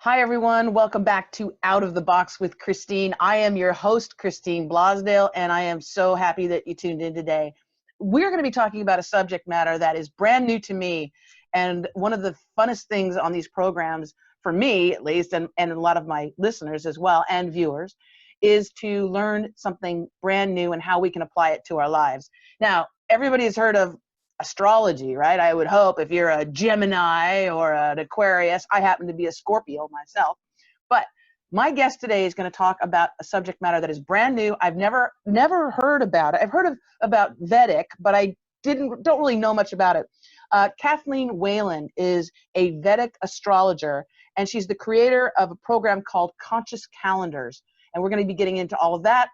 Hi, everyone. Welcome back to Out of the Box with Christine. I am your host, Christine Blosdale, and I am so happy that you tuned in today. We're going to be talking about a subject matter that is brand new to me, and one of the funnest things on these programs, for me at least, and a lot of my listeners as well, and viewers, is to learn something brand new and how we can apply it to our lives. Now, everybody has heard of astrology, right? I would hope if you're a Gemini or an Aquarius. I happen to be a Scorpio myself. But my guest today is going to talk about a subject matter that is brand new. I've never heard about it. I've heard about Vedic, but I don't really know much about it. Kathleen Whalen is a Vedic astrologer, and she's the creator of a program called Conscious Calendars. And we're going to be getting into all of that.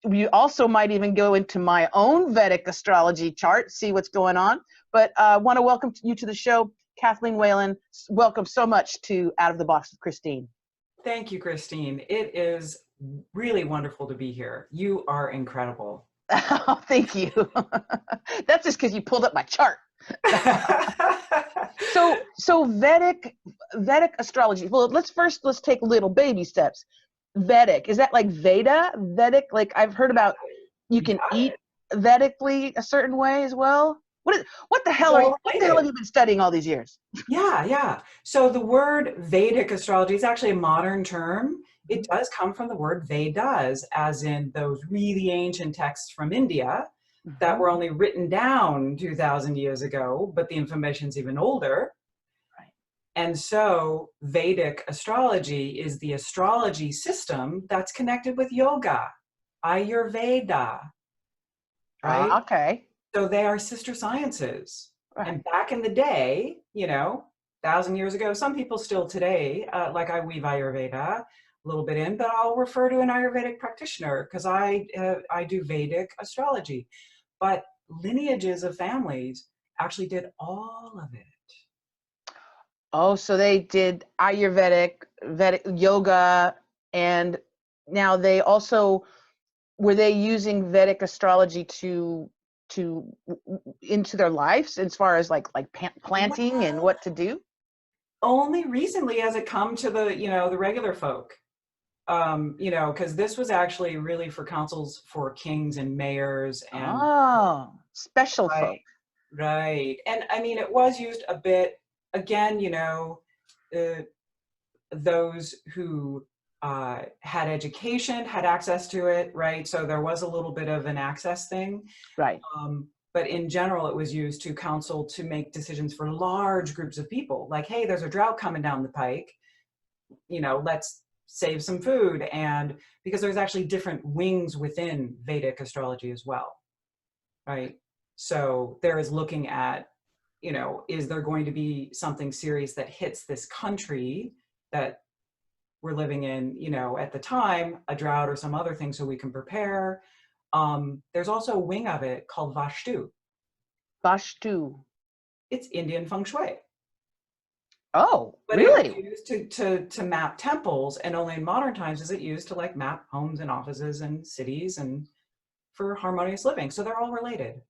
We also might even go into my own Vedic astrology chart, see what's going on. But I want to welcome you to the show, Kathleen Whalen. Welcome so much to Out of the Box with Christine. Thank you, Christine. It is really wonderful to be here. You are incredible. Oh, thank you. That's just because you pulled up my chart. So Vedic astrology. Well, let's take little baby steps. Vedic, is that like Veda? Vedic, like I've heard about you can eat Vedically a certain way as well. What the hell have you been studying all these years? Yeah. So the word Vedic astrology is actually a modern term. It does come from the word Vedas, as in those really ancient texts from India that were only written down 2,000 years ago, but the information's even older. And so Vedic astrology is the astrology system that's connected with yoga, Ayurveda, right? Okay. So they are sister sciences. Right. And back in the day, 1,000 years ago, some people still today, like I weave Ayurveda a little bit in, but I'll refer to an Ayurvedic practitioner because I do Vedic astrology. But lineages of families actually did all of it. Oh, so they did Ayurvedic, Vedic yoga, and now they also were they using Vedic astrology to into their lives as far as like planting and what to do? Only recently has it come to the regular folk. Because this was actually really for councils for kings and mayors and special folk. Right. And I mean, it was used a bit, again, those who had education had access to it, right? So there was a little bit of an access thing. Right. But in general, it was used to counsel to make decisions for large groups of people. Like, hey, there's a drought coming down the pike, let's save some food. And because there's actually different wings within Vedic astrology as well, right? So there is looking at, is there going to be something serious that hits this country that we're living in, at the time, a drought or some other thing so we can prepare. There's also a wing of it called Vastu. Vastu. It's Indian feng shui. Oh, but really? It's used to map temples, and only in modern times is it used to like map homes and offices and cities and for harmonious living. So they're all related.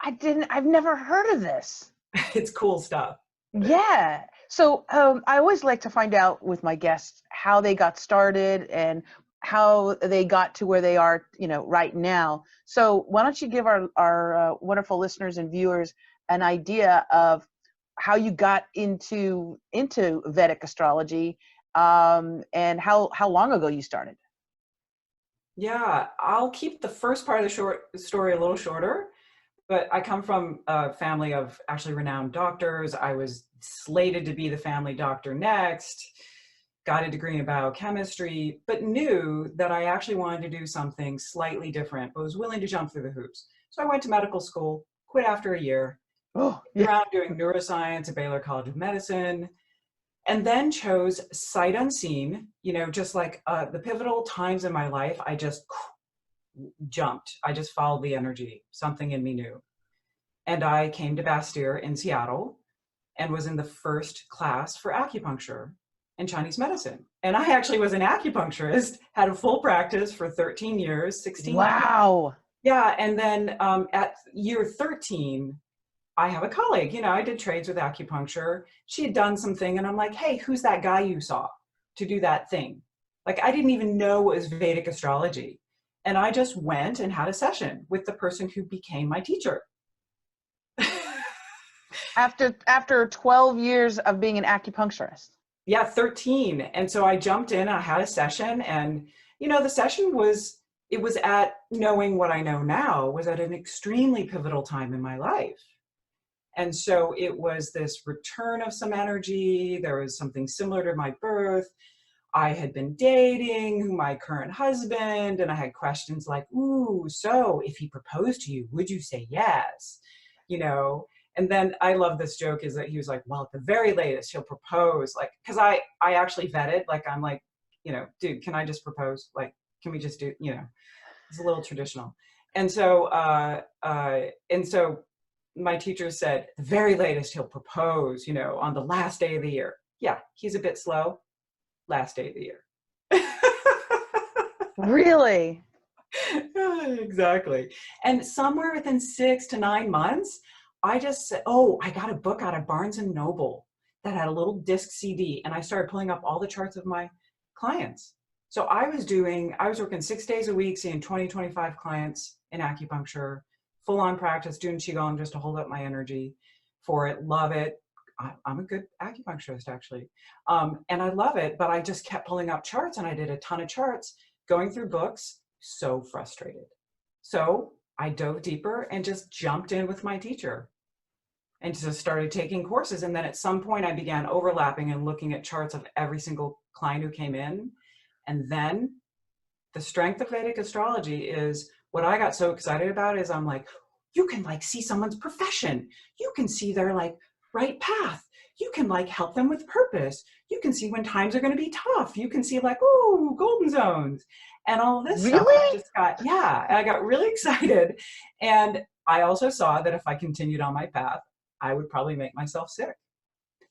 I've never heard of this. It's cool stuff. Yeah. So I always like to find out with my guests how they got started and how they got to where they are, right now. So why don't you give our wonderful listeners and viewers an idea of how you got into Vedic astrology, and how long ago you started? Yeah, I'll keep the first part of the short story a little shorter. But I come from a family of actually renowned doctors. I was slated to be the family doctor next, got a degree in biochemistry, but knew that I actually wanted to do something slightly different, but was willing to jump through the hoops. So I went to medical school, quit after a year, around doing neuroscience at Baylor College of Medicine, and then chose sight unseen, just like the pivotal times in my life, I just jumped. I just followed the energy. Something in me knew. And I came to Bastyr in Seattle and was in the first class for acupuncture and Chinese medicine. And I actually was an acupuncturist, had a full practice for 13 years, 16 Wow. years. Yeah. And then at year 13, I have a colleague, I did trades with acupuncture. She had done something and I'm like, hey, who's that guy you saw? to do that thing. Like I didn't even know what was Vedic astrology. And I just went and had a session with the person who became my teacher. After 12 years of being an acupuncturist. Yeah, 13. And so I jumped in, I had a session, and the session was, it was at, knowing what I know now, was at an extremely pivotal time in my life. And so it was this return of some energy. There was something similar to my birth. I had been dating my current husband, and I had questions like, ooh, so if he proposed to you, would you say yes? And then I love this joke is that he was like, well, at the very latest, he'll propose. Like, because I actually vetted, like, I'm like, dude, can I just propose? Like, can we just do, it's a little traditional. And so my teacher said, the very latest, he'll propose, on the last day of the year. Yeah, he's a bit slow. Last day of the year. Really? Exactly. And somewhere within 6 to 9 months, I just said, oh, I got a book out of Barnes and Noble that had a little disc CD, and I started pulling up all the charts of my clients. So I was working 6 days a week, seeing 20, 25 clients in acupuncture, full on practice, doing Qigong just to hold up my energy for it. Love it. I'm a good acupuncturist, actually. And I love it, but I just kept pulling up charts, and I did a ton of charts, going through books, so frustrated. So I dove deeper and just jumped in with my teacher and just started taking courses. And then at some point I began overlapping and looking at charts of every single client who came in. And then the strength of Vedic astrology is, what I got so excited about is, I'm like, you can like see someone's profession. You can see their like right path. You can like help them with purpose. You can see when times are going to be tough. You can see like, ooh, golden zones and all of this stuff. Really? And I got really excited. And I also saw that if I continued on my path, I would probably make myself sick.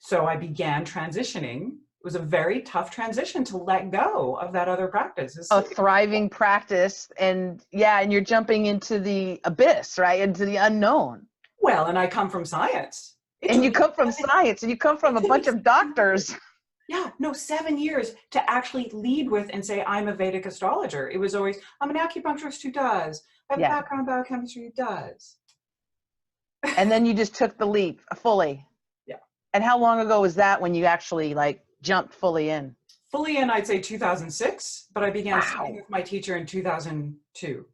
So I began transitioning. It was a very tough transition to let go of that other practice. A thriving practice, and you're jumping into the abyss, right? Into the unknown. Well, and I come from science. And you come from science, and you come from a bunch of doctors. Yeah, no, 7 years to actually lead with and say, I'm a Vedic astrologer. It was always, I'm an acupuncturist who does. I have a background in biochemistry who does. And then you just took the leap fully. Yeah. And how long ago was that when you actually like jumped fully in? Fully in, I'd say 2006, but I began studying with my teacher in 2002.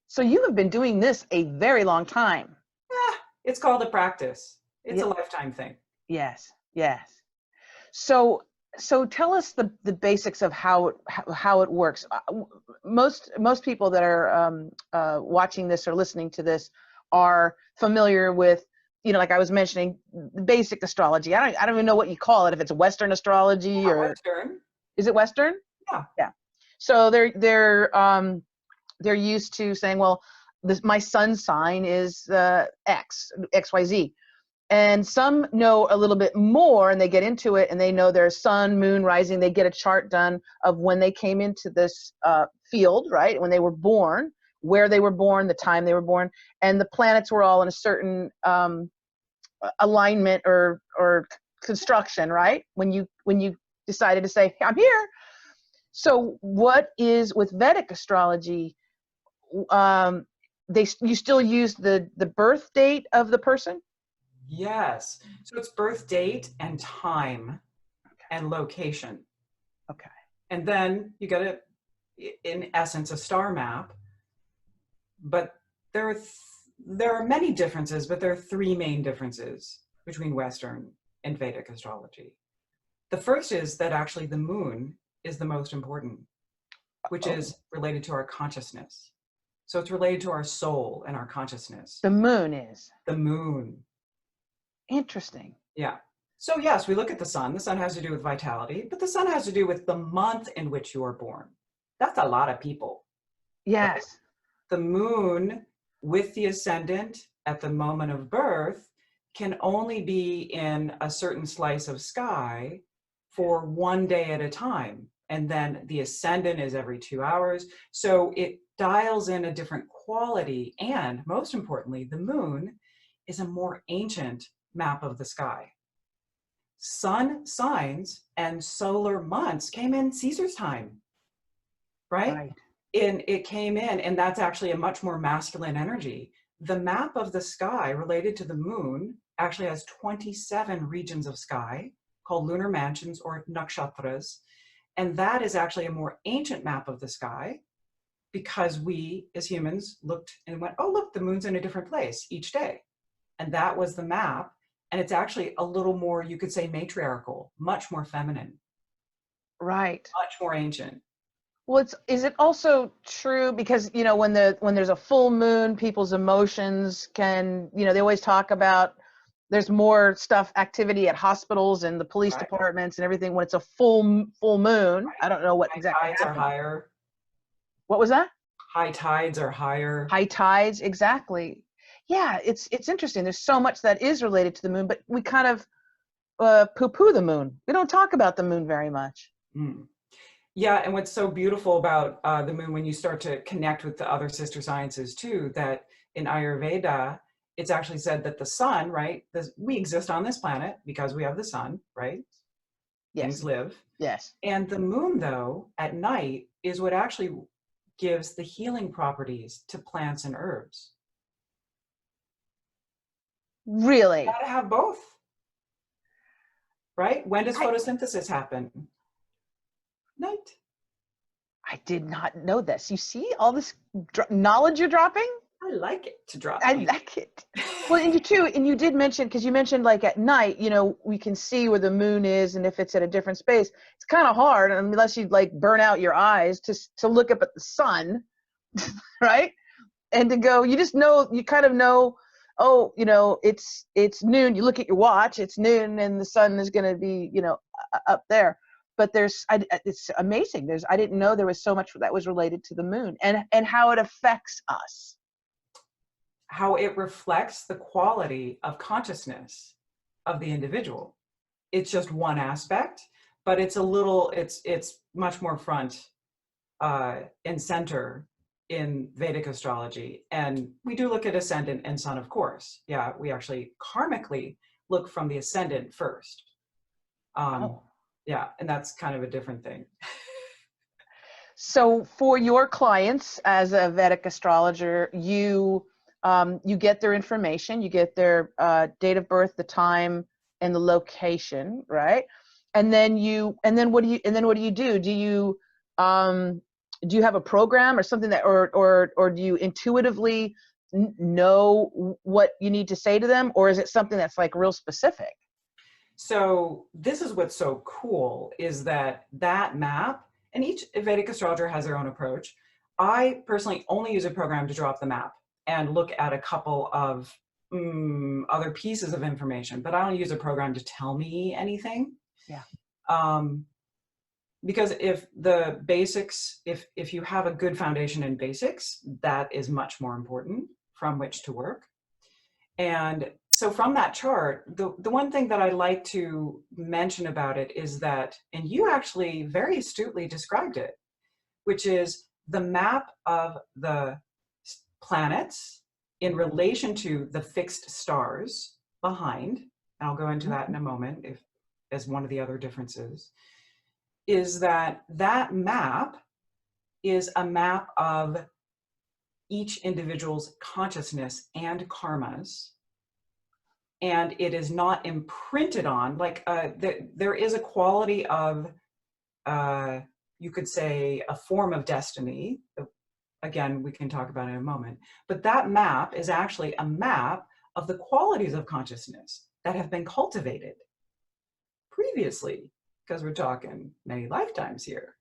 So you have been doing this a very long time. It's called a practice. It's a lifetime thing. Yes, yes. So tell us the basics of how it works. Most people that are watching this or listening to this are familiar with, like I was mentioning, the basic astrology. I don't even know what you call it, if it's Western astrology or Western. Is it Western? Yeah. Yeah. So they're used to saying, well, my sun's sign is XYZ. And some know a little bit more, and they get into it, and they know their sun, moon, rising. They get a chart done of when they came into this field, right? When they were born, where they were born, the time they were born, and the planets were all in a certain alignment or construction, right? When you decided to say, I'm here. So what is with Vedic astrology? You still use the birth date of the person? Yes. So it's birth date and time and location. Okay. And then you get in essence, a star map. But there are many differences, but there are three main differences between Western and Vedic astrology. The first is that actually the moon is the most important, which is related to our consciousness. So it's related to our soul and our consciousness. The moon is? The moon. Interesting. Yeah. So yes, we look at the sun. The sun has to do with vitality, but the sun has to do with the month in which you are born. That's a lot of people. Yes. Right? The moon with the ascendant at the moment of birth can only be in a certain slice of sky for 1 day at a time. And then the ascendant is every 2 hours. So it dials in a different quality. And most importantly, the moon is a more ancient map of the sky. sun signs and solar months came in Caesar's time, right? Right. And it came in, and that's actually a much more masculine energy. The map of the sky related to the moon actually has 27 regions of sky called lunar mansions or nakshatras. And that is actually a more ancient map of the sky, because we as humans looked and went, oh, look, the moon's in a different place each day. And that was the map. And it's actually a little more, you could say, matriarchal, much more feminine, Right. much more ancient. Well, is it also true because, you know, when there's a full moon, people's emotions can, you know, they always talk about there's more activity at hospitals and the police Right. departments and everything when it's a full moon. Right. I don't know what High exactly tides are happens. higher. What was that? High tides are higher. High tides, exactly. Yeah, it's interesting. There's so much that is related to the moon, but we kind of poo-poo the moon. We don't talk about the moon very much. Mm. Yeah, and what's so beautiful about the moon, when you start to connect with the other sister sciences too, that in Ayurveda, it's actually said that the sun, right, we exist on this planet because we have the sun, right? Things Yes. live. Yes. And the moon, though, at night is what actually gives the healing properties to plants and herbs. Really? Gotta have both, right? When does I photosynthesis happen? Night. I did not know this. You see all this knowledge you're dropping? I like it to drop I things. like it. Well, and you did mention, because you mentioned like at night, you know, we can see where the moon is, and if it's at a different space, it's kind of hard unless you like burn out your eyes to look up at the sun, right? And to go, you just know, you kind of know, oh, you know, it's noon. You look at your watch, it's noon, and the sun is going to be, you know, up there. But it's amazing. I didn't know there was so much that was related to the moon and how it affects us. How it reflects the quality of consciousness of the individual. It's just one aspect, but it's much more front and center in Vedic astrology. And we do look at ascendant and sun, of course. Yeah, we actually karmically look from the ascendant first. Yeah, and that's kind of a different thing. So for your clients as a Vedic astrologer, you get their information, you get their date of birth, the time, and the location, right? And then what do you do? Do you have a program or something that, or do you intuitively know what you need to say to them, or is it something that's like real specific? So this is what's so cool, is that map, and each Vedic astrologer has their own approach. I personally only use a program to draw up the map and look at a couple of other pieces of information, but I don't use a program to tell me anything. Yeah. Because if the basics, if you have a good foundation in basics, that is much more important from which to work. And so from that chart, the one thing that I like to mention about it is that, and you actually very astutely described it, which is the map of the planets in relation to the fixed stars behind, and I'll go into that in a moment as one of the other differences, is that map is a map of each individual's consciousness and karmas. And it is not imprinted on, like there is a quality of, you could say, a form of destiny. Again, we can talk about it in a moment. But that map is actually a map of the qualities of consciousness that have been cultivated previously, because we're talking many lifetimes here.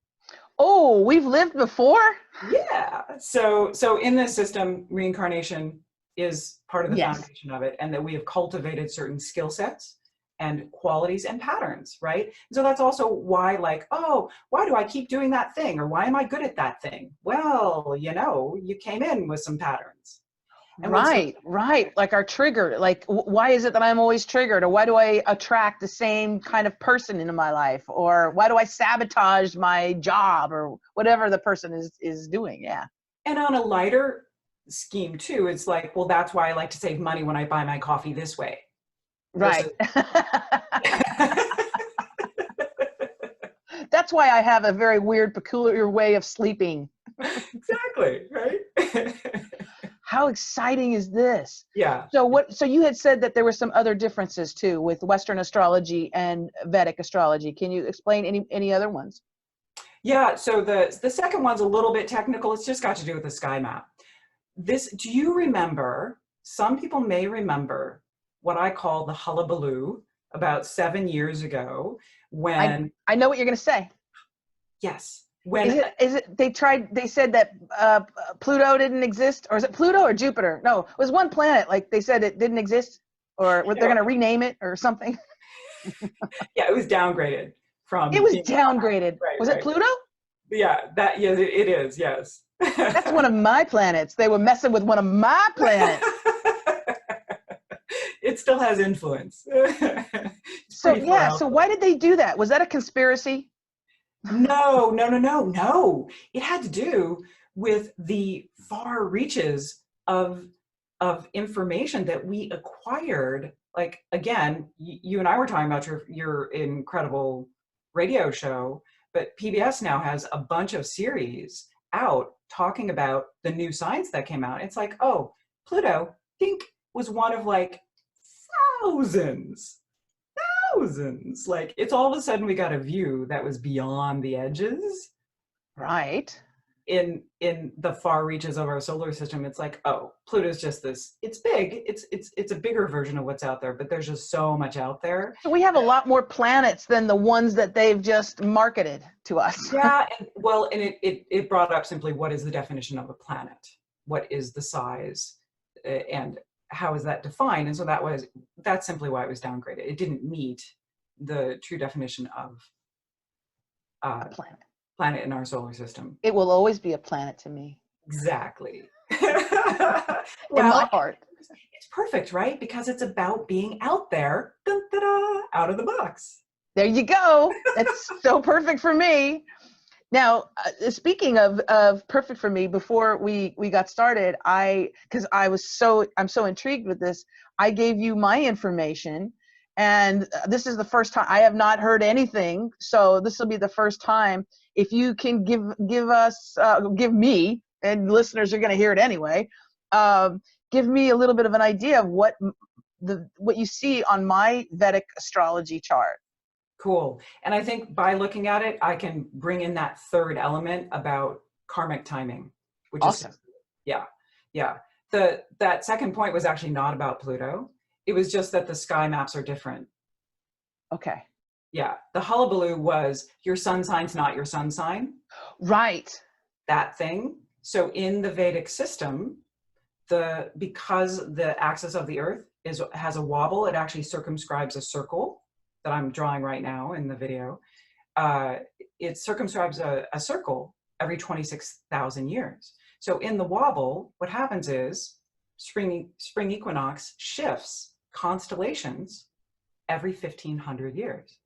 Oh, we've lived before? Yeah. So in this system, reincarnation is part of the foundation of it, and that we have cultivated certain skill sets and qualities and patterns, right? So that's also why, like, oh, why do I keep doing that thing? Or why am I good at that thing? Well, you know, you came in with some patterns. And Right. Like our trigger, like why is it that I'm always triggered? Or why do I attract the same kind of person into my life? Or why do I sabotage my job or whatever the person is doing? Yeah. And on a lighter scheme too, it's like, well, that's why I like to save money when I buy my coffee this way. Right. versus That's why I have a very weird, peculiar way of sleeping. exactly, right? How exciting is this? Yeah. So you had said that there were some other differences too with Western astrology and Vedic astrology. Can you explain any other ones? Yeah, so the second one's a little bit technical. It's just got to do with the sky map. Do you remember, some people may remember what I call the hullabaloo about 7 years ago when, I know what you're going to say. yes, Is it they said that Pluto didn't exist, or is it Pluto or Jupiter? No, it was one planet, like they said it didn't exist, or they're going to rename it or something. yeah, it was downgraded It from was being, downgraded. right, Was it right. Pluto? Yeah, it is, yes. That's one of my planets. They were messing with one of my planets. It still has influence. It's pretty far out So though. why did they do that? Was that a conspiracy? No, no, no, no, no. It had to do with the far reaches of information that we acquired. Like again, you and I were talking about your incredible radio show, but PBS now has a bunch of series out talking about the new science that came out. It's like, oh, Pluto, I think was one of like thousands thousands. Like it's all of a sudden we got a view that was beyond the edges Right. in the far reaches of our solar system. It's like, oh, Pluto's just this. It's big. It's a bigger version of what's out there, but there's just so much out there. So we have a lot more planets than the ones that they've just marketed to us. Yeah, and it brought up simply what is the definition of a planet? What is the size? And how is that defined? And so that's simply why it was downgraded. It didn't meet the true definition of A planet. planet in our solar system. It will always be a planet to me. Exactly. In Well, my heart. it's perfect, right? Because it's about being out there, dun, da, da, out of the box. There you go. That's so perfect for me. Now, speaking of perfect for me, before we got started, because I'm so intrigued with this, I gave you my information, and this is the first time I have not heard anything. So this will be the first time. If you can give me, and listeners are going to hear it anyway, give me a little bit of an idea of what you see on my Vedic astrology chart. Cool. And I think by looking at it, I can bring in that third element about karmic timing, which Awesome. is, yeah, yeah. That second point was actually not about Pluto. It was just that the sky maps are different. Okay. Yeah. The hullabaloo was your sun sign's not your sun sign. Right. That thing. So in the Vedic system, because the axis of the earth has a wobble, it actually circumscribes a circle that I'm drawing right now in the video. It circumscribes a circle every 26,000 years. So in the wobble, what happens is spring equinox shifts constellations every 1,500 years.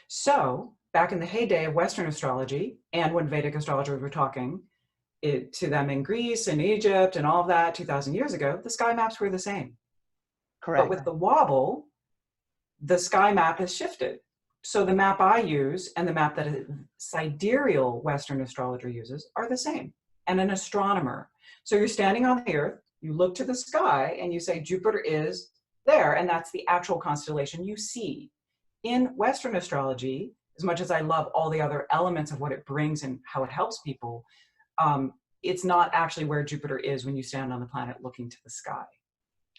So back in the heyday of Western astrology, and when Vedic astrologers were talking to them in Greece and Egypt and all of that 2,000 years ago, the sky maps were the same. Correct. But with the wobble, the sky map has shifted. So the map I use and the map that a sidereal Western astrologer uses are the same, and an astronomer. So you're standing on the earth, you look to the sky and you say Jupiter is there, and that's the actual constellation you see. In Western astrology, as much as I love all the other elements of what it brings and how it helps people, it's not actually where Jupiter is when you stand on the planet looking to the sky.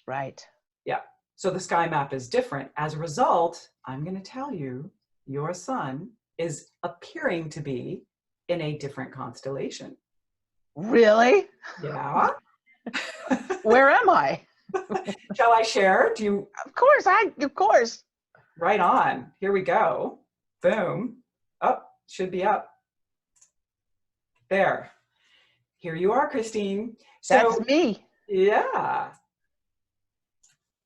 Right. Yeah. So the sky map is different. As a result, I'm going to tell you, your sun is appearing to be in a different constellation. Really? Yeah. Where am I? Shall I share? Do you? Of course. Right on. Here we go. Boom. Up. Should be up. There. Here you are, Christine. So, That's me. yeah.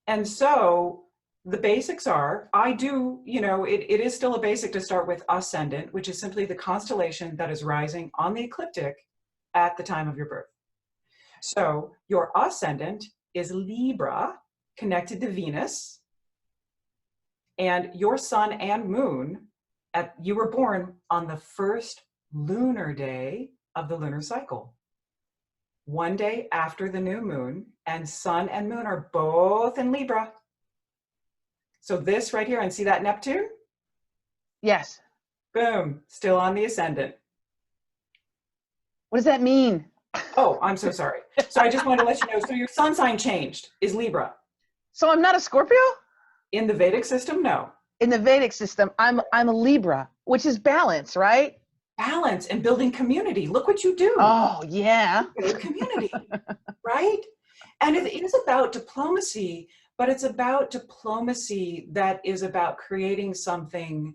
And so the basics are, it is still a basic to start with ascendant, which is simply the constellation that is rising on the ecliptic at the time of your birth. So your ascendant is Libra, connected to Venus, And your sun and moon, you were born on the first lunar day of the lunar cycle. One day after the new moon, and sun and moon are both in Libra. So this right here, and see that Neptune? Yes. Boom, still on the ascendant. What does that mean? Oh, I'm so sorry. So I just wanted to let you know, so your sun sign changed, is Libra. So I'm not a Scorpio? In the Vedic system, no. In the Vedic system, I'm a Libra, which is balance, right? Balance and building community. Look what you do. Oh, yeah. Community, right? And it is about diplomacy, but it's about diplomacy that is about creating something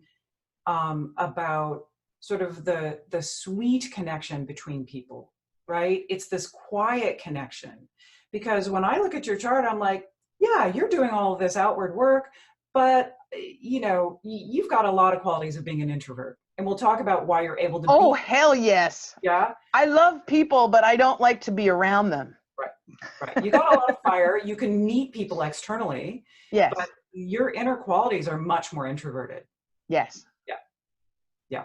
about sort of the sweet connection between people, right? It's this quiet connection. Because when I look at your chart, I'm like, yeah, you're doing all of this outward work, but you know, you've got a lot of qualities of being an introvert. And we'll talk about why you're able to Oh, hell yes. Yeah. I love people, but I don't like to be around them. Right. You got a lot of fire. You can meet people externally. Yes. But your inner qualities are much more introverted. Yes. Yeah.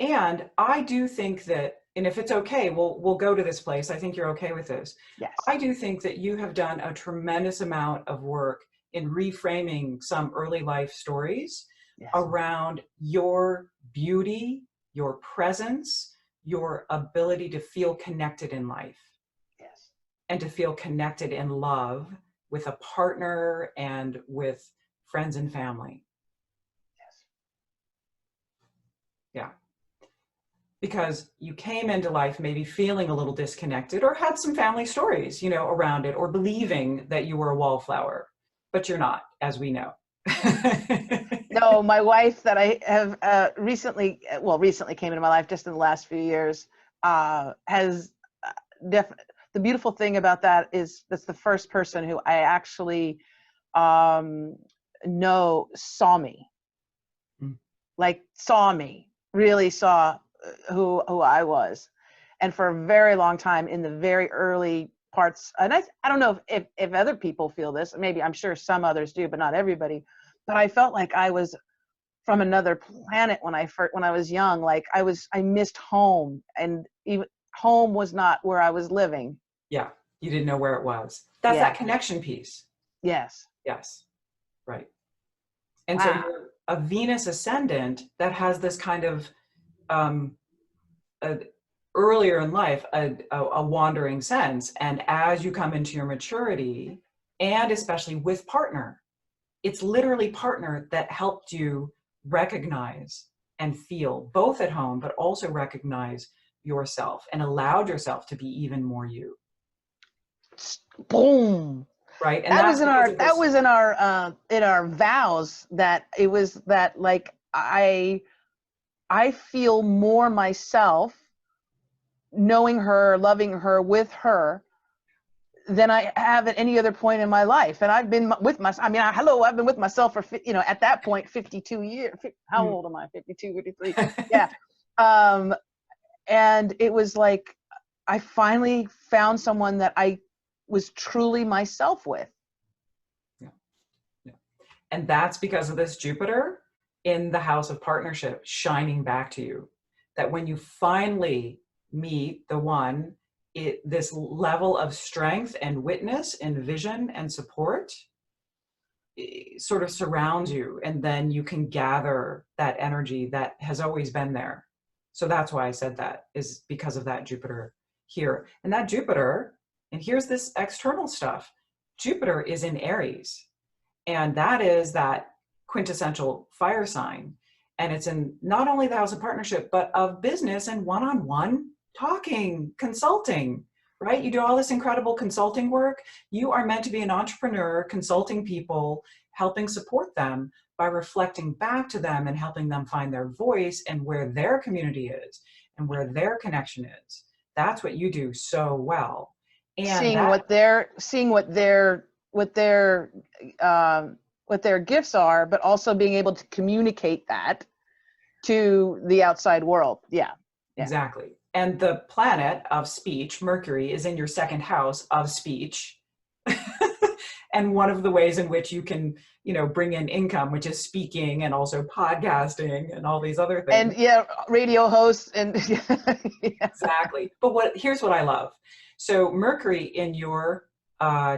And I do think that, and if it's okay, we'll go to this place. I think you're okay with this. Yes. I do think that you have done a tremendous amount of work in reframing some early life stories around your beauty, your presence, your ability to feel connected in life. Yes. And to feel connected in love with a partner and with friends and family. Yes. Yeah. Because you came into life maybe feeling a little disconnected or had some family stories, you know, around it, or believing that you were a wallflower, but you're not, as we know. No, my wife that I have recently came into my life just in the last few years, has the beautiful thing about that is that's the first person who I actually know saw me, really saw who I was. And for a very long time in the very early parts, and I don't know if other people feel this, maybe I'm sure some others do, but not everybody, but I felt like I was from another planet when I was young. Like I missed home, and even home was not where I was living. Yeah, you didn't know where it was. That's that connection piece. Yes. Yes, right. And so you're a Venus ascendant that has this kind of earlier in life, a wandering sense. And as you come into your maturity, and especially with partner, it's literally partner that helped you recognize and feel both at home, but also recognize yourself and allowed yourself to be even more you. Boom. Right. And that was in our vows, that it was that, like, I feel more myself knowing her, loving her, with her, than I have at any other point in my life. And I've been with myself. I mean, I've been with myself for, at that point, 52 years. How old am I? 52, 53. Yeah. And it was like, I finally found someone that I was truly myself with. Yeah. And that's because of this Jupiter in the house of partnership shining back to you. That when you finally meet the one, this level of strength and witness and vision and support sort of surrounds you, and then you can gather that energy that has always been there. So that's why I said that, is because of that Jupiter here. And that Jupiter, and here's this external stuff, Jupiter is in Aries, and that is that quintessential fire sign. And it's in not only the house of partnership, but of business and one-on-one talking, consulting, right? You do all this incredible consulting work. You are meant to be an entrepreneur, consulting people, helping support them by reflecting back to them and helping them find their voice and where their community is and where their connection is. That's what you do so well. And seeing what their gifts are, but also being able to communicate that to the outside world. Yeah. Exactly. And the planet of speech, Mercury, is in your second house of speech. And one of the ways in which you can, bring in income, which is speaking and also podcasting and all these other things. And radio hosts and yeah. Exactly. But here's what I love. So Mercury in your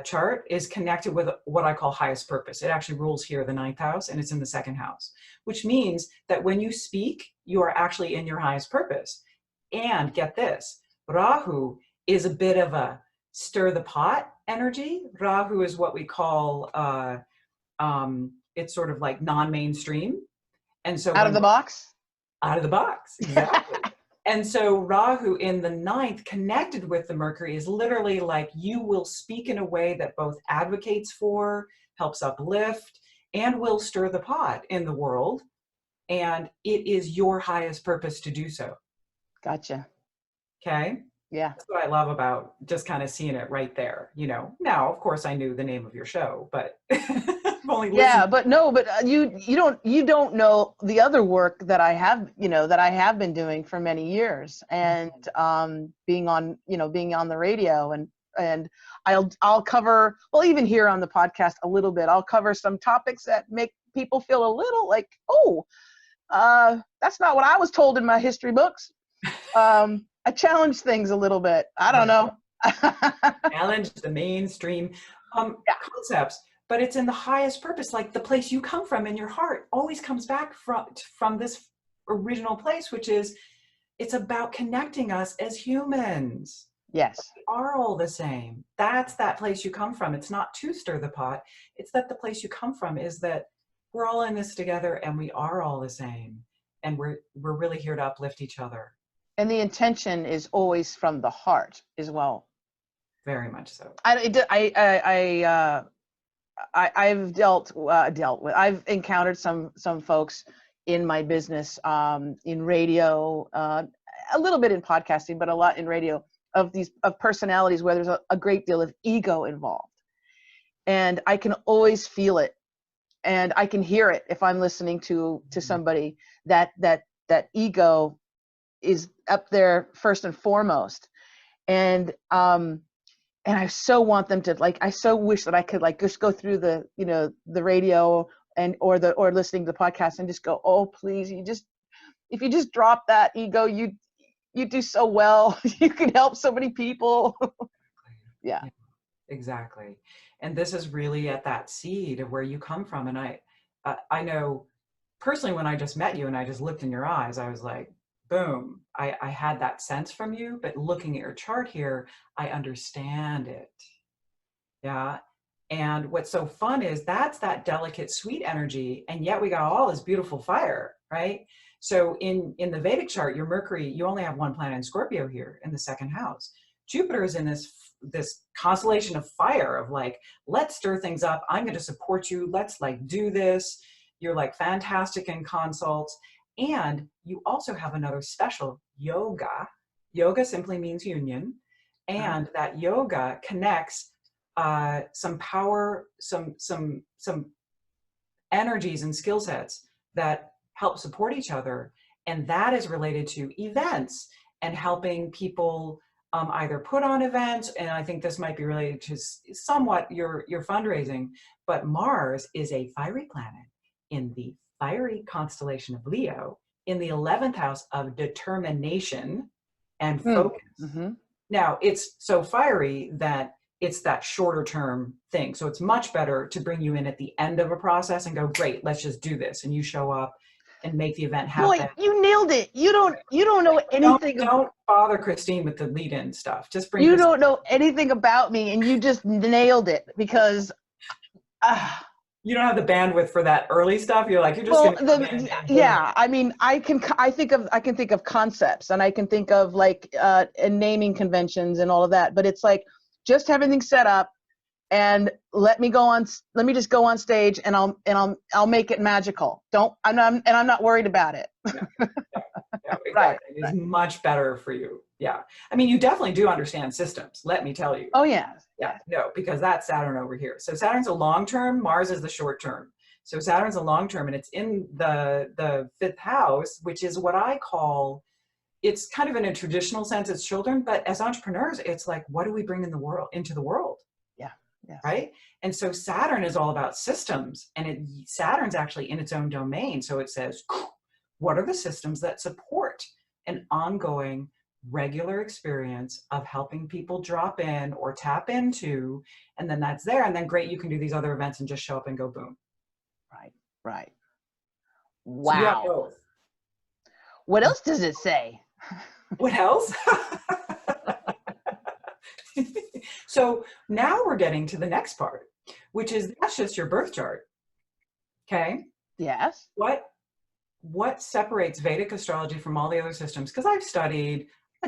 chart is connected with what I call highest purpose. It actually rules here, the 9th house, and it's in the 2nd house, which means that when you speak, you are actually in your highest purpose. And get this, Rahu is a bit of a stir the pot energy. Rahu is what we call, it's sort of like non-mainstream. And so Out of the box? Out of the box, exactly. And so Rahu in the 9th connected with the Mercury is literally like you will speak in a way that both advocates for, helps uplift, and will stir the pot in the world. And it is your highest purpose to do so. Gotcha. Okay? Yeah. That's what I love about just kind of seeing it right there, Now, of course, I knew the name of your show, but I've only listened. Yeah, but no, but you don't know the other work that I have, that I have been doing for many years, and being on the radio, and I'll cover, well, even here on the podcast a little bit, I'll cover some topics that make people feel a little like, that's not what I was told in my history books. I challenge things a little bit. I don't know. Challenge the mainstream concepts, but it's in the highest purpose. Like the place you come from in your heart always comes back from this original place, which is it's about connecting us as humans. Yes. We are all the same. That's that place you come from. It's not to stir the pot. It's that the place you come from is that we're all in this together and we are all the same. And we're really here to uplift each other. And the intention is always from the heart as well. Very much so. I've encountered some folks in my business, in radio, a little bit in podcasting, but a lot in radio, of personalities where there's a great deal of ego involved. And I can always feel it, and I can hear it if I'm listening to somebody that ego is up there first and foremost. And I so want them to, I so wish that I could just go through the radio or listening to the podcast and just go, oh, please, if you just drop that ego, you do so well. You can help so many people. Yeah. Exactly. And this is really at that seed of where you come from. And I know personally, when I just met you and I just looked in your eyes, I was like, boom, I had that sense from you, but looking at your chart here, I understand it. Yeah. And what's so fun is that's that delicate, sweet energy. And yet we got all this beautiful fire, right? So in the Vedic chart, your Mercury, you only have one planet in Scorpio here in the 2nd house. Jupiter is in this constellation of fire of let's stir things up. I'm going to support you. Let's do this. You're fantastic in consults. And you also have another special yoga. Yoga simply means union. And that yoga connects some power, some energies and skill sets that help support each other. And that is related to events and helping people either put on events. And I think this might be related to somewhat your fundraising, but Mars is a fiery planet in the fiery constellation of Leo in the 11th house of determination and focus. Mm-hmm. Now, it's so fiery that it's that shorter term thing. So it's much better to bring you in at the end of a process and go, great, let's just do this. And you show up and make the event happen. Boy, you nailed it. You don't know anything. Don't bother Christine with the lead-in stuff. Just bring. You don't know anything about me, and you just nailed it because. You don't have the bandwidth for that early stuff. You're just gonna yeah. I mean, I can think of concepts, and I can think of naming conventions and all of that. But it's just have everything set up, and let me just go on stage, and I'll make it magical. I'm not worried about it. Yeah, exactly. Right. It's much better for you. Yeah. I mean, you definitely do understand systems. Let me tell you. Oh yeah. Yeah, no, because that's Saturn over here. So Saturn's a long term, Mars is the short term. So Saturn's a long term, and it's in the 5th house, which is what I call, it's kind of in a traditional sense, it's children, but as entrepreneurs, it's what do we bring into the world? Yeah. Yes. Right? And so Saturn is all about systems, and Saturn's actually in its own domain. So it says, what are the systems that support an ongoing, regular experience of helping people drop in or tap into, and then that's there. And then great, you can do these other events and just show up and go boom. Right, right. So you have Wow. both. What else does it say? What else? So now we're getting to the next part, which is that's just your birth chart. Okay. Yes. What separates Vedic astrology from all the other systems? Because I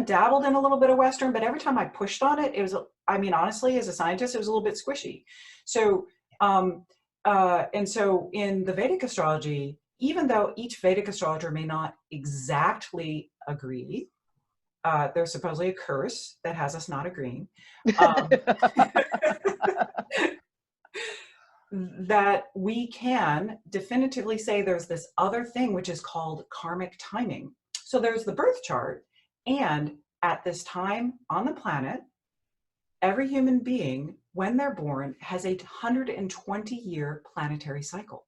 dabbled in a little bit of Western, but every time I pushed on it, it was, I mean, honestly, as a scientist, it was a little bit squishy. So, and so in the Vedic astrology, even though each Vedic astrologer may not exactly agree, there's supposedly a curse that has us not agreeing. That we can definitively say there's this other thing which is called karmic timing. So there's the birth chart, and at this time on the planet, every human being, when they're born, has a 120-year planetary cycle.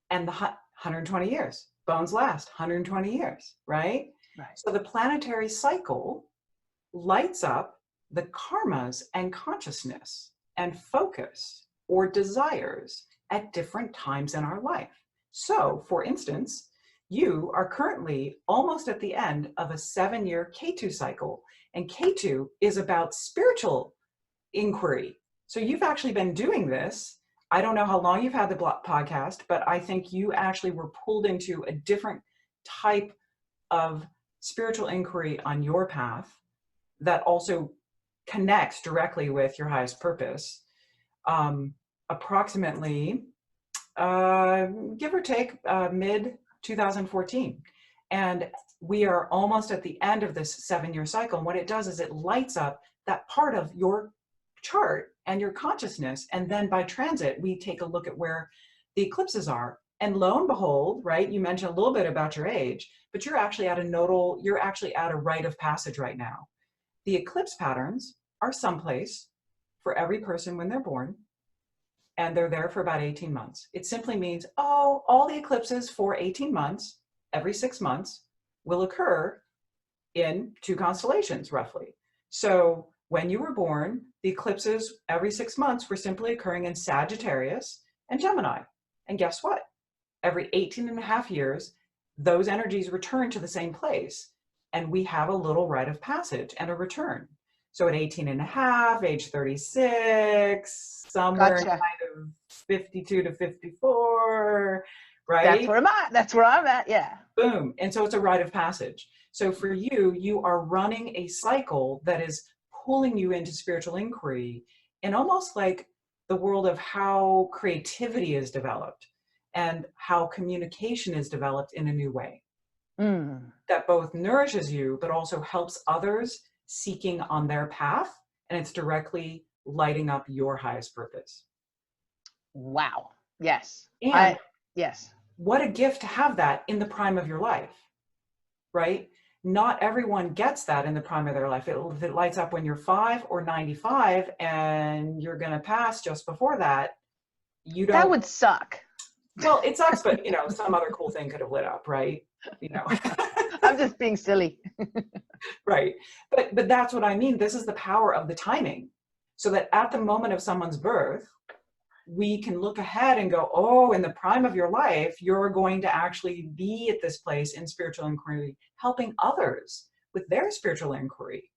And the 120 years, bones last 120 years, right? Right. So the planetary cycle lights up the karmas and consciousness and focus or desires at different times in our life. So, for instance, you are currently almost at the end of a 7-year K2 cycle, and K2 is about spiritual inquiry. So you've actually been doing this. I don't know how long you've had the podcast, but I think you actually were pulled into a different type of spiritual inquiry on your path that also connects directly with your highest purpose. Approximately, give or take, mid 2014. And we are almost at the end of this 7-year cycle. And what it does is it lights up that part of your chart and your consciousness. And then by transit, we take a look at where the eclipses are. And lo and behold, right, you mentioned a little bit about your age, but you're actually at a rite of passage right now. The eclipse patterns are someplace for every person when they're born, and they're there for about 18 months. It simply means, all the eclipses for 18 months, every 6 months, will occur in 2 constellations, roughly. So when you were born, the eclipses every 6 months were simply occurring in Sagittarius and Gemini. And guess what? Every 18 and a half years, those energies return to the same place. And we have a little rite of passage and a return. So at 18 and a half, age 36, somewhere Gotcha. kind of 52 to 54, right? That's where I'm at. Yeah. Boom. And so it's a rite of passage. So for you, you are running a cycle that is pulling you into spiritual inquiry and almost like the world of how creativity is developed and how communication is developed in a new way. That both nourishes you, but also helps others seeking on their path. And it's directly lighting up your highest purpose. Wow. Yes. And yes. What a gift to have that in the prime of your life, right? Not everyone gets that in the prime of their life. If it lights up when you're 5 or 95 and you're going to pass just before that, you don't. That would suck. Well, it sucks, but some other cool thing could have lit up, right? I'm just being silly. Right. But that's what I mean. This is the power of the timing. So that at the moment of someone's birth, we can look ahead and go, in the prime of your life, you're going to actually be at this place in spiritual inquiry, helping others with their spiritual inquiry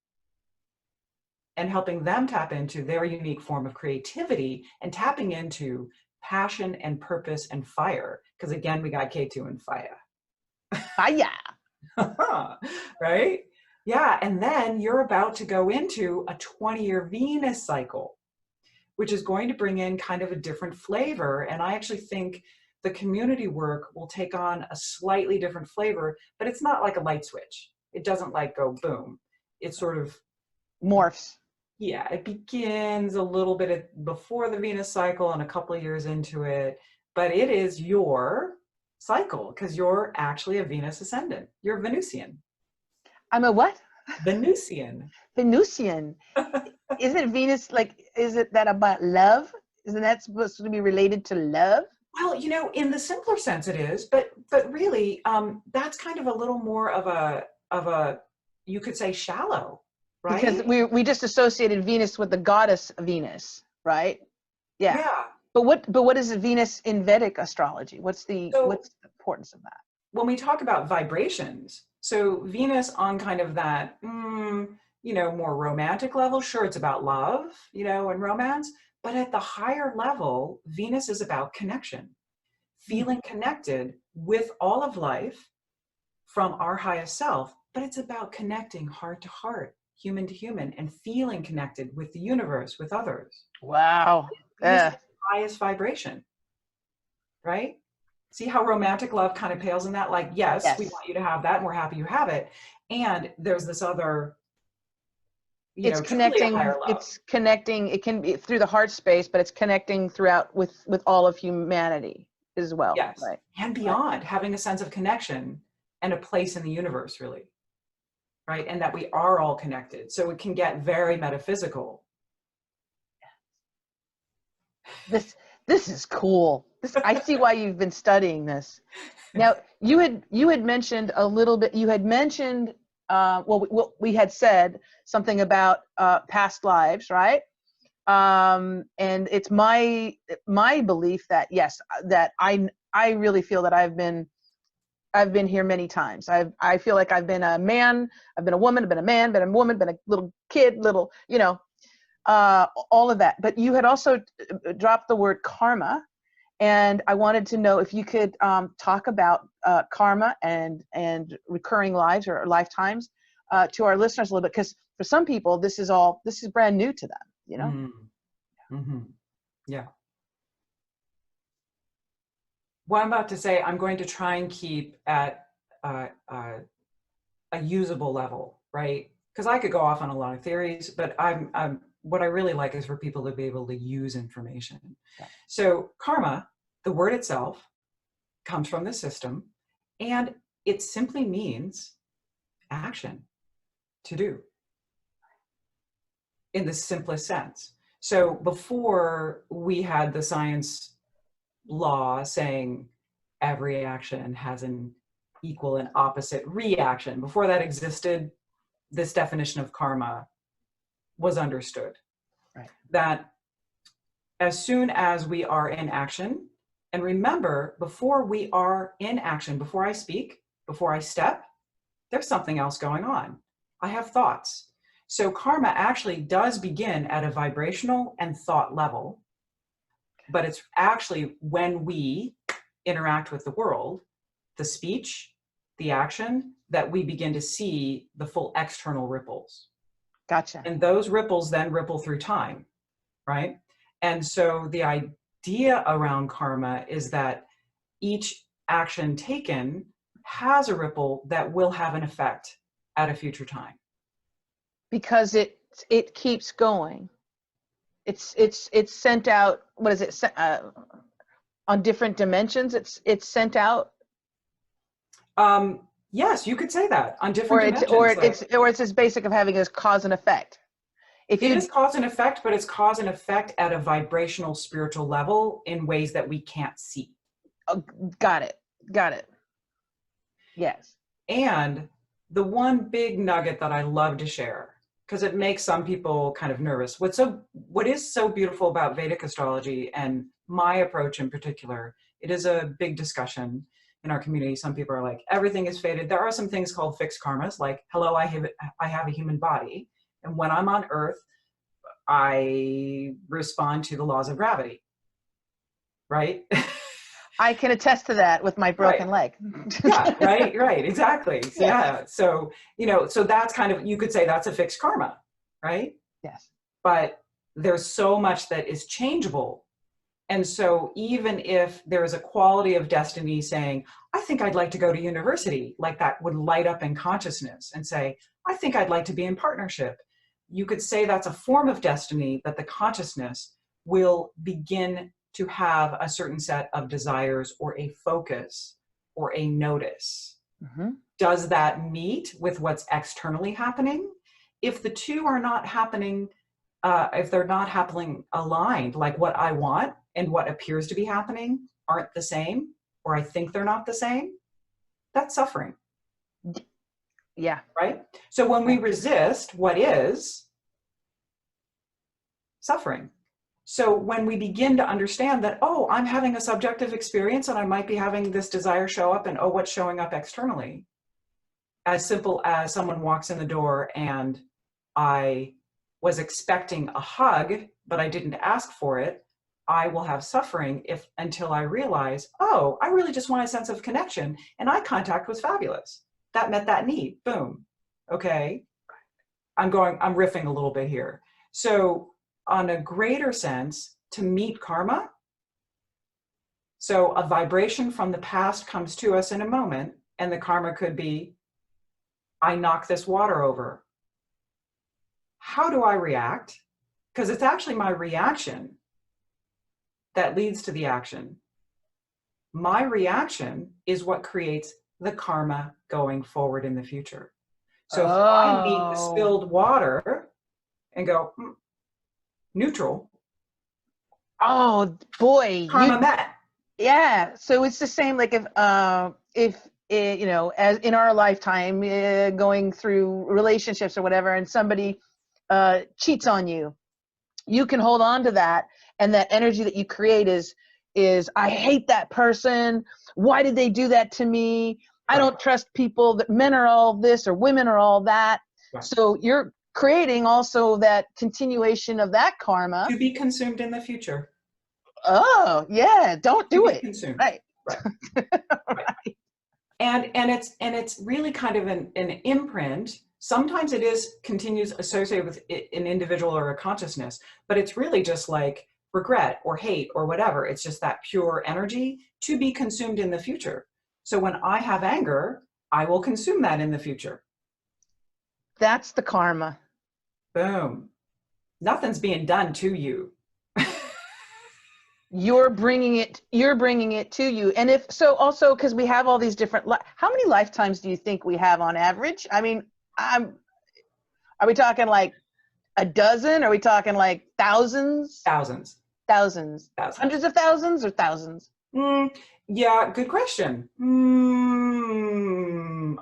and helping them tap into their unique form of creativity and tapping into passion and purpose and fire. Because again, we got K2 and fire. Fire. Right? Yeah. And then you're about to go into a 20-year Venus cycle, which is going to bring in kind of a different flavor. And I actually think the community work will take on a slightly different flavor, but it's not like a light switch. It doesn't like go boom. It sort of morphs. Yeah, it begins a little bit before the Venus cycle and a couple of years into it, but it is your cycle because you're actually a Venus ascendant. You're Venusian. I'm a what? Venusian. Venusian. isn't Venus like, is it that about love? Isn't that supposed to be related to love? Well, in the simpler sense it is, but really, that's kind of a little more of a, you could say, shallow, Because right? we just associated Venus with the goddess Venus, right? Yeah. Yeah. But what is Venus in Vedic astrology? What's the So importance of that? when we talk about vibrations, so Venus on kind of that, more romantic level, sure, it's about love, and romance, but at the higher level, Venus is about connection, Hmm. feeling connected with all of life from our highest self, but it's about connecting heart to heart, human to human, and feeling connected with the universe, with others. Wow. Venus is the highest vibration, right? See how romantic love kind of pales in that? Like, yes, we Yes. want you to have that and we're happy you have it. And there's this other, It's truly a connecting, higher love. it's connecting, it can be through the heart space, but it's connecting throughout with all of humanity as well, Yes. right? And Right. beyond, having a sense of connection and a place in the universe, really. Right. And that we are all connected. So it can get very metaphysical. This is cool. I see why you've been studying this. Now, you had mentioned a little bit. You had mentioned we had said something about past lives, right? And it's my belief that yes, that I really feel that I've been here many times. I feel like I've been a man, I've been a woman, I've been a man, been a woman, been a little kid, all of that. But you had also dropped the word karma, and I wanted to know if you could talk about karma and recurring lives or lifetimes to our listeners a little bit, because for some people this is brand new to them. Mm. Mm-hmm. Yeah. What I'm about to say, I'm going to try and keep at a usable level, right? Because I could go off on a lot of theories, but I'm what I really like is for people to be able to use information. Yeah. So karma, the word itself, comes from the system, and it simply means action, to do, in the simplest sense. So before we had the science law saying every action has an equal and opposite reaction, before that existed, this definition of karma was understood. Right. That as soon as we are in action, and remember, before we are in action, before I speak, before I step, there's something else going on. I have thoughts. So karma actually does begin at a vibrational and thought level, but it's actually when we interact with the world, the speech, the action, that we begin to see the full external ripples. Gotcha. And those ripples then ripple through time, right? And so the idea around karma is that each action taken has a ripple that will have an effect at a future time. Because it keeps going. It's sent out. What is it? On different dimensions. It's sent out. Yes, you could say that, on different Or dimensions. it's as basic of having as cause and effect. If It you is cause and effect, but it's cause and effect at a vibrational spiritual level in ways that we can't see. got it. Yes. And the one big nugget that I love to share, because it makes some people kind of nervous. What is so beautiful about Vedic astrology, and my approach in particular, it is a big discussion in our community. Some people are like, everything is fated. There are some things called fixed karmas, like, hello, I have a human body. And when I'm on earth, I respond to the laws of gravity, right? I can attest to that with my Right. broken leg. Yeah, right, exactly. Yeah. Yeah. So, so that's kind of, you could say that's a fixed karma, right? Yes. But there's so much that is changeable. And so even if there is a quality of destiny saying, I think I'd like to go to university, like that would light up in consciousness and say, I think I'd like to be in partnership. You could say that's a form of destiny that the consciousness will begin to have a certain set of desires or a focus or a notice. Mm-hmm. Does that meet with what's externally happening? If the two are not happening if they're not happening aligned, like what I want and what appears to be happening aren't the same, or I think they're not the same, that's suffering. Yeah. Right? So when we resist what is, suffering. So when we begin to understand that, oh, I'm having a subjective experience and I might be having this desire show up, and oh, what's showing up externally? As simple as someone walks in the door and I was expecting a hug, but I didn't ask for it, I will have suffering until I realize, oh, I really just want a sense of connection, and eye contact was fabulous. That met that need. Boom. Okay. I'm riffing a little bit here. So on a greater sense, to meet karma, so a vibration from the past comes to us in a moment, and the karma could be, I knock this water over. How do I react? Because it's actually my reaction that leads to the action. My reaction is what creates the karma going forward in the future. So if I meet the spilled water and go, neutral. Oh boy. Karma met. Yeah. So it's the same, like if you know, as in our lifetime, going through relationships or whatever, and somebody cheats on you, you can hold on to that, and that energy that you create is I hate that person. Why did they do that to me? I don't trust people. That men are all this or women are all that. Right. So you're creating also that continuation of that karma to be consumed in the future. Oh yeah, don't do it. Consumed. Right. Right. And it's really kind of an imprint. Sometimes it continues associated with an individual or a consciousness, but it's really just like regret or hate or whatever. It's just that pure energy to be consumed in the future. So when I have anger, I will consume that in the future. That's the karma. Boom. Nothing's being done to you. You're bringing it to you. And if so, also because we have all these different, how many lifetimes do you think we have on average? I mean, are we talking like a dozen? Are we talking like thousands? Thousands. Hundreds of thousands or thousands? Yeah, good question.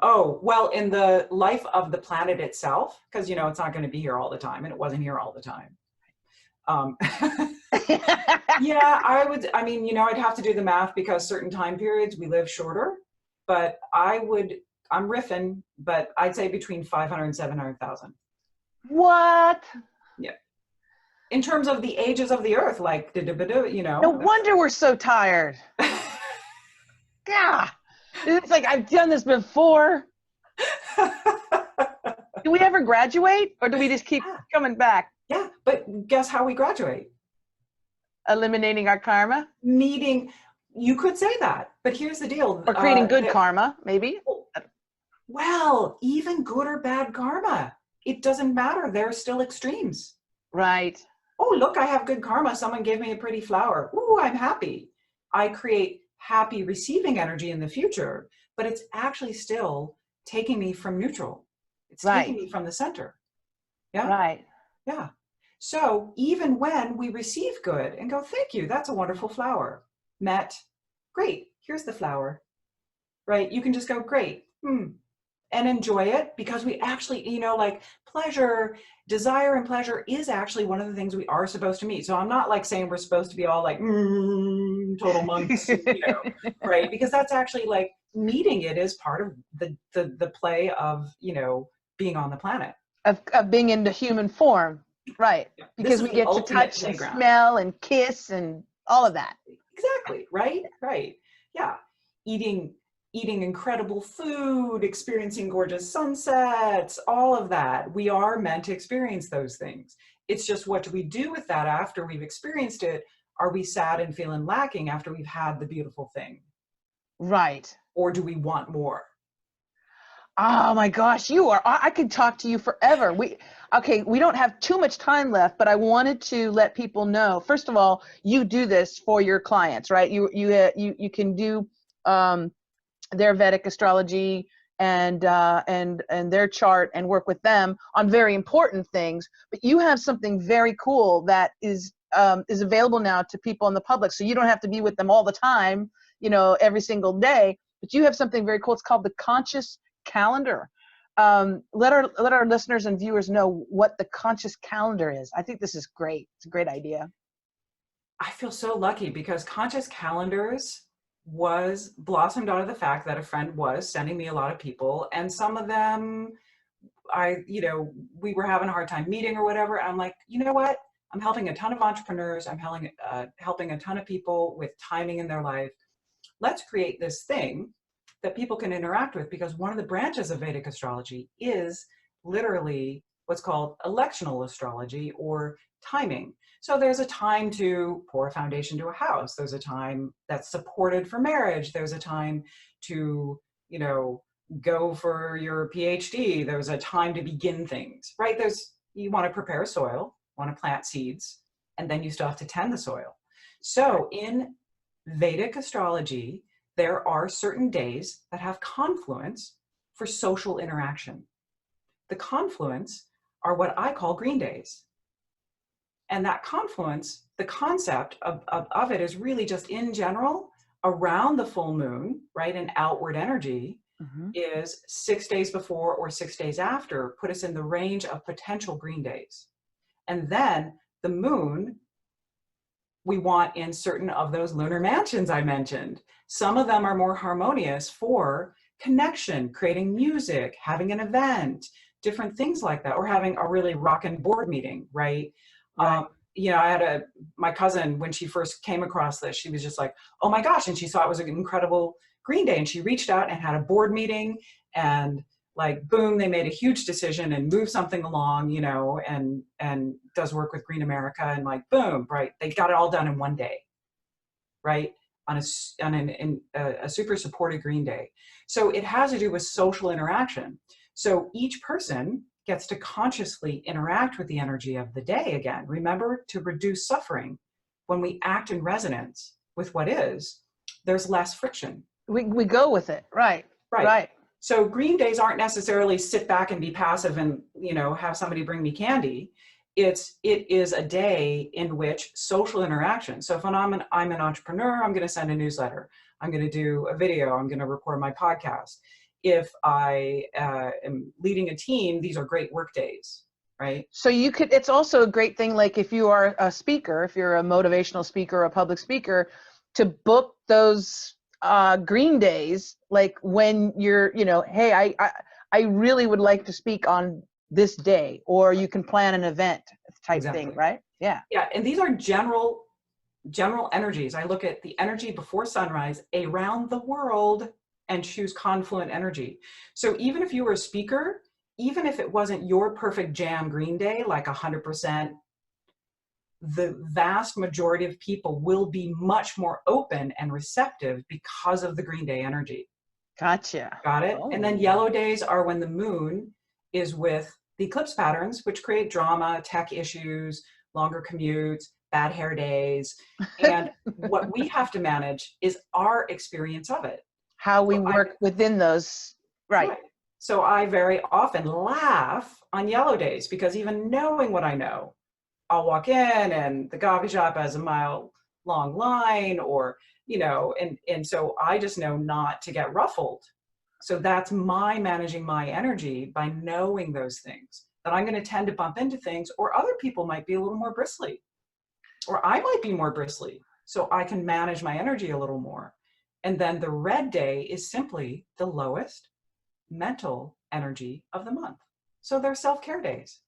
Oh, well, in the life of the planet itself, because, you know, it's not going to be here all the time, and it wasn't here all the time. Yeah, I mean, you know, I'd have to do the math because certain time periods we live shorter, but I'm riffing, but I'd say between 500 and 700,000. What? Yeah. In terms of the ages of the earth, like, you know. No wonder we're so tired. Yeah. It's like, I've done this before. Do we ever graduate, or do we just keep coming back? Yeah, but guess how we graduate? Eliminating our karma? You could say that, but here's the deal. Or creating good karma, maybe? Well, even good or bad karma, it doesn't matter. There are still extremes. Right. Oh, look, I have good karma. Someone gave me a pretty flower. Ooh, I'm happy. I create happy receiving energy in the future, but it's actually still taking me from neutral. It's taking me from the center. Yeah. Right. Yeah. So even when we receive good and go, thank you, that's a wonderful flower. Met, great, here's the flower. Right? You can just go, great, and enjoy it, because we actually, you know, like pleasure, desire and pleasure is actually one of the things we are supposed to meet. So I'm not like saying we're supposed to be all like total monks, you know, right? Because that's actually like meeting it is part of the play of, you know, being on the planet. Of being in the human form. Right. Yeah. Because we get to touch and smell and kiss and all of that. Exactly. Right. Right. Yeah. Eating incredible food, experiencing gorgeous sunsets, all of that. We are meant to experience those things. It's just, what do we do with that after we've experienced it? Are we sad and feeling lacking after we've had the beautiful thing? Right. Or do we want more? Oh my gosh, I could talk to you forever. We don't have too much time left, but I wanted to let people know, first of all, you do this for your clients, right? You can do their Vedic astrology and their chart and work with them on very important things. But you have something very cool that is available now to people in the public, so you don't have to be with them all the time, every single day. But you have something very cool. It's called the Conscious Calendar. Let our listeners and viewers know what the Conscious Calendar is. I think this is great. It's a great idea. I feel so lucky because Conscious Calendars was blossomed out of the fact that a friend was sending me a lot of people, and some of them we were having a hard time meeting or whatever. I'm like, you know what? I'm helping a ton of entrepreneurs. I'm helping a ton of people with timing in their life. Let's create this thing that people can interact with, because one of the branches of Vedic astrology is literally what's called electional astrology, or timing. So there's a time to pour a foundation to a house. There's a time that's supported for marriage. There's a time to, go for your PhD. There's a time to begin things, right? You want to prepare soil, want to plant seeds, and then you still have to tend the soil. So in Vedic astrology, there are certain days that have confluence for social interaction. The confluence are what I call green days. And that confluence, the concept of it is really just in general around the full moon, right? An outward energy is 6 days before or 6 days after, put us in the range of potential green days. And then the moon, we want in certain of those lunar mansions I mentioned. Some of them are more harmonious for connection, creating music, having an event, different things like that, or having a really rockin' board meeting, right? Right. I had my cousin, when she first came across this, she was just like, oh my gosh. And she saw it was an incredible green day. And she reached out and had a board meeting, and like, boom, they made a huge decision and moved something along, and does work with Green America, and like, boom, right. They got it all done in one day, right? On a super supported green day. So it has to do with social interaction. So each person gets to consciously interact with the energy of the day again. Remember, to reduce suffering, when we act in resonance with what is, there's less friction. We go with it. Right. So green days aren't necessarily sit back and be passive and, have somebody bring me candy. It is a day in which social interaction. So if I'm an entrepreneur, I'm going to send a newsletter. I'm going to do a video. I'm going to record my podcast. If I am leading a team, these are great work days, right? So it's also a great thing, like if you are a speaker, if you're a motivational speaker or a public speaker, to book those green days, like when you're, hey, I really would like to speak on this day, or you can plan an event type thing, right? Yeah. Yeah, and these are general energies. I look at the energy before sunrise around the world and choose confluent energy. So even if you were a speaker, even if it wasn't your perfect jam green day, like 100%, the vast majority of people will be much more open and receptive because of the green day energy. Gotcha. Got it? Oh. And then yellow days are when the moon is with the eclipse patterns, which create drama, tech issues, longer commutes, bad hair days. And what we have to manage is our experience of it. How we work within those, right. So I very often laugh on yellow days, because even knowing what I know, I'll walk in and the coffee shop has a mile-long line, or, and so I just know not to get ruffled. So that's managing my energy by knowing those things, that I'm going to tend to bump into things, or other people might be a little more bristly, or I might be more bristly. So I can manage my energy a little more. And then the red day is simply the lowest mental energy of the month. So they're self-care days.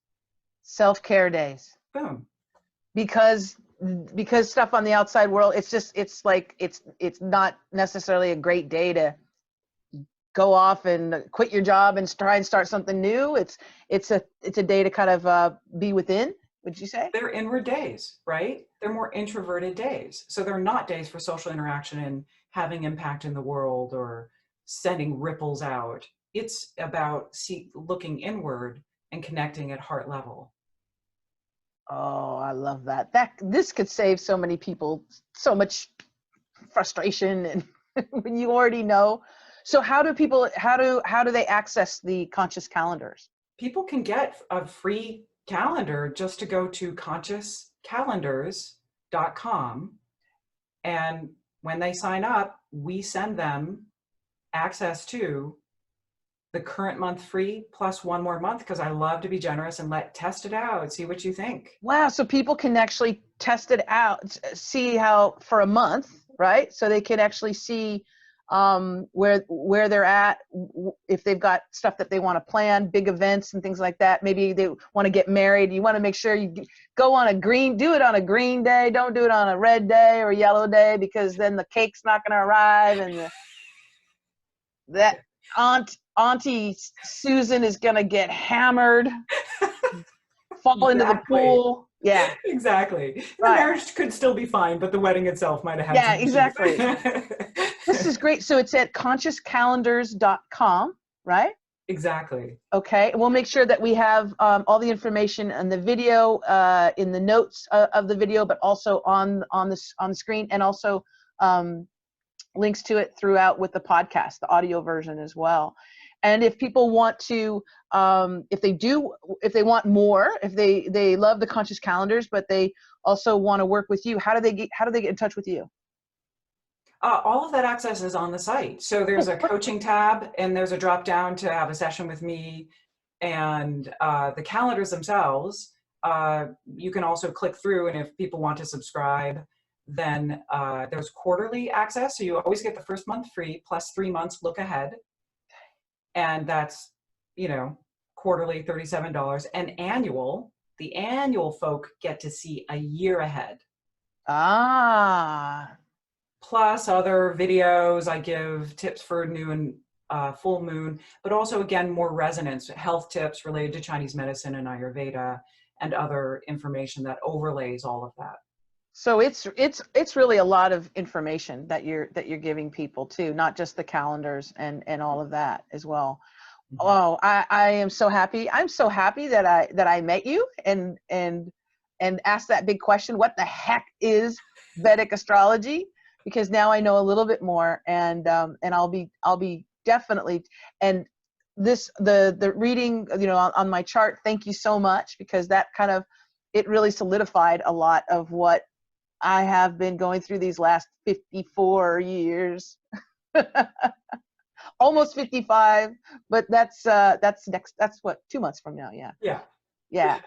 Self-care days. Boom. Because stuff on the outside world, it's not necessarily a great day to go off and quit your job and try and start something new. It's a day to kind of be within, would you say? They're inward days, right? They're more introverted days. So they're not days for social interaction and having impact in the world or sending ripples out. It's about looking inward and connecting at heart level. Oh, I love that. This could save so many people so much frustration, and when you already know. So how do people, how do they access the conscious calendars? People can get a free calendar just to go to consciouscalendars.com. And when they sign up, we send them access to the current month free plus one more month, because I love to be generous and test it out, see what you think. Wow. So people can actually test it out, see how for a month, right? So they can actually see where they're at, if they've got stuff that they want to plan, big events and things like that. Maybe they want to get married. You want to make sure you go on do it on a green day. Don't do it on a red day or yellow day, because then the cake's not going to arrive, and that Auntie Susan is going to get hammered, fall into the pool. Yeah. Exactly. Right. The marriage could still be fine, but the wedding itself might have had some exactly. This is great. So it's at consciouscalendars.com, right? Exactly. Okay. We'll make sure that we have all the information and the video in the notes of the video, but also on the screen, and also links to it throughout with the podcast, the audio version as well. And if people want to, if they want more, if they love the conscious calendars, but they also want to work with you, how do they get in touch with you? All of that access is on the site. So there's a coaching tab, and there's a drop down to have a session with me, and the calendars themselves, you can also click through, and if people want to subscribe, then there's quarterly access. So you always get the first month free plus 3 months look ahead. And that's, quarterly $37, and the annual folk get to see a year ahead. Ah. Plus other videos. I give tips for new and full moon, but also, again, more resonance, health tips related to Chinese medicine and Ayurveda, and other information that overlays all of that. So it's really a lot of information that you're giving people too, not just the calendars and all of that as well. Mm-hmm. Oh, I am so happy. I'm so happy that I met you and asked that big question, what the heck is Vedic astrology? Because now I know a little bit more, and I'll be definitely, and the reading, on my chart, thank you so much, because that it really solidified a lot of what I have been going through these last 54 years. Almost 55, but that's what, 2 months from now. Yeah. Well,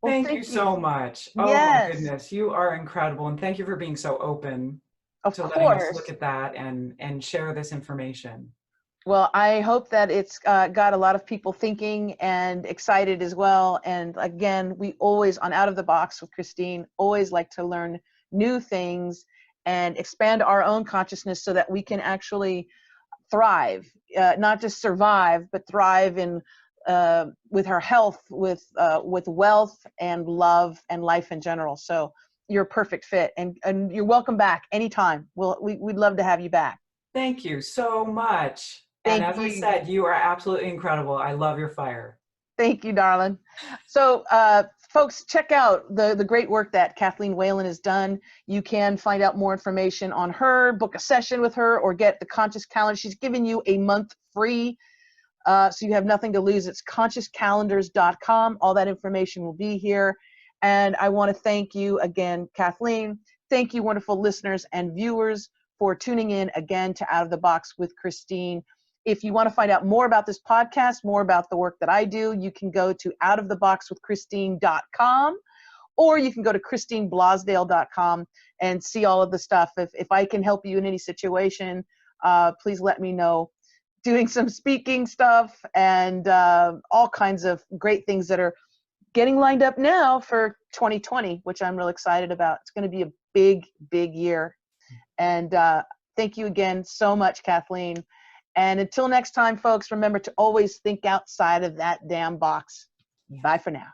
thank you so much. Oh, yes. My goodness, you are incredible, and thank you for being so open to course. letting us look at that and share this information. Well, I hope that it's got a lot of people thinking and excited as well. And again, we always, on Out of the Box with Christine, always like to learn new things and expand our own consciousness so that we can actually thrive, not just survive, but thrive with our health, with wealth and love and life in general. So you're a perfect fit, and you're welcome back anytime. We'd love to have you back. Thank you so much. And as I said, you are absolutely incredible. I love your fire. Thank you, darling. So folks, check out the great work that Kathleen Whalen has done. You can find out more information on her, book a session with her, or get the Conscious Calendar. She's giving you a month free, so you have nothing to lose. It's consciouscalendars.com. All that information will be here. And I want to thank you again, Kathleen. Thank you, wonderful listeners and viewers, for tuning in again to Out of the Box with Christine. If you want to find out more about this podcast, more about the work that I do, you can go to outoftheboxwithchristine.com, or you can go to christineblasdale.com and see all of the stuff. If I can help you in any situation, please let me know. Doing some speaking stuff and all kinds of great things that are getting lined up now for 2020, which I'm real excited about. It's going to be a big, big year. And thank you again so much, Kathleen. And until next time, folks, remember to always think outside of that damn box. Bye for now.